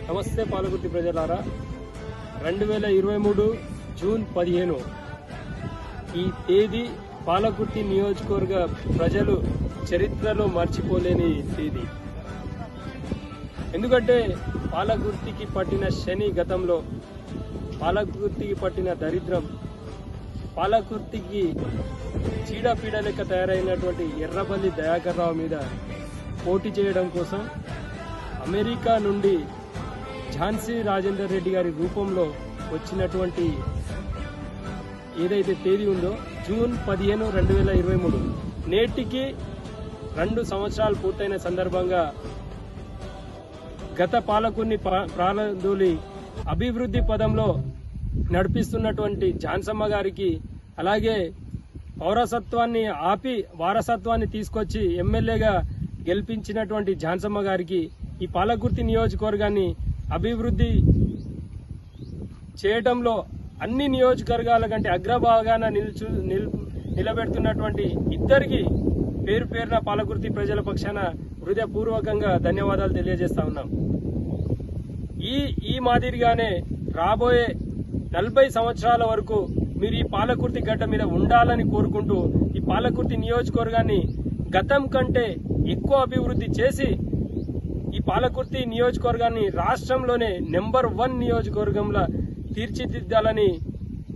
నమస్తే పాలకుర్తి ప్రజలారా, 2023 జూన్ 15 ఈ తేదీ పాలకుర్తి నియోజకవర్గ ప్రజలు చరిత్రలో మర్చిపోలేని తేదీ. ఎందుకంటే పాలకుర్తికి పట్టిన శని గతంలో, పాలకుర్తికి పట్టిన దరిద్రం, పాలకుర్తికి చీడపీడ లెక్క తయారైనటువంటి ఎర్రబల్లి దయాకర్ రావు మీద పోటీ చేయడం కోసం అమెరికా నుండి ఝాన్సీ రాజేందర్ రెడ్డి గారి రూపంలో వచ్చినటువంటి ఏదైతే తేదీ ఉందో జూన్ 15, 2023 నేటికి 2 సంవత్సరాలు పూర్తయిన సందర్భంగా గత పాలకుని ప్రారంధులి అభివృద్ధి పదంలో నడిపిస్తున్నటువంటి ఝాన్సమ్మ గారికి, అలాగే పౌరసత్వాన్ని ఆపి వారసత్వాన్ని తీసుకొచ్చి ఎమ్మెల్యేగా గెలిపించినటువంటి ఝాన్సమ్మ గారికి ఈ పాలకుర్తి నియోజకవర్గాన్ని అభివృద్ధి చేయడంలో అన్ని నియోజకవర్గాల కంటే అగ్రభాగాన నిలబెడుతున్నటువంటి ఇద్దరికి పేరు పేరున పాలకుర్తి ప్రజల పక్షాన హృదయపూర్వకంగా ధన్యవాదాలు తెలియజేస్తా ఉన్నాం. ఈ మాదిరిగానే రాబోయే 40 సంవత్సరాల వరకు మీరు ఈ పాలకుర్తి గడ్డ మీద ఉండాలని కోరుకుంటూ ఈ పాలకుర్తి నియోజకవర్గాన్ని గతం కంటే ఎక్కువ అభివృద్ధి చేసి ఈ పాలకుర్తి నియోజకవర్గాన్ని రాష్ట్రంలోనే నెంబర్ 1 నియోజకవర్గంలో తీర్చిదిద్దాలని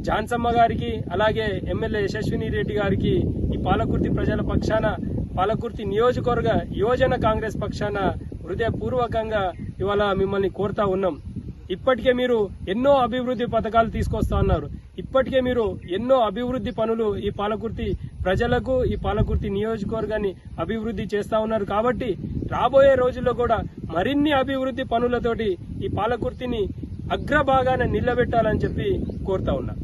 ఝాన్సమ్మ గారికి, అలాగే ఎమ్మెల్యే యశస్విని రెడ్డి గారికి ఈ పాలకుర్తి ప్రజల పక్షాన, పాలకుర్తి నియోజకవర్గ యువజన కాంగ్రెస్ పక్షాన హృదయపూర్వకంగా ఇవాళ మిమ్మల్ని కోరుతా ఉన్నాం. ఇప్పటికే మీరు ఎన్నో అభివృద్ధి పథకాలు తీసుకొస్తా ఉన్నారు. ఇప్పటికే మీరు ఎన్నో అభివృద్ధి పనులు ఈ పాలకుర్తి ప్రజలకు, ఈ పాలకుర్తి నియోజకవర్గాన్ని అభివృద్ధి చేస్తా ఉన్నారు. కాబట్టి రాబోయే రోజుల్లో కూడా మరిన్ని అభివృద్ధి పనులతోటి ఈ పాలకుర్తిని అగ్రభాగాన నిలబెట్టాలని చెప్పి కోరుతా ఉన్నా.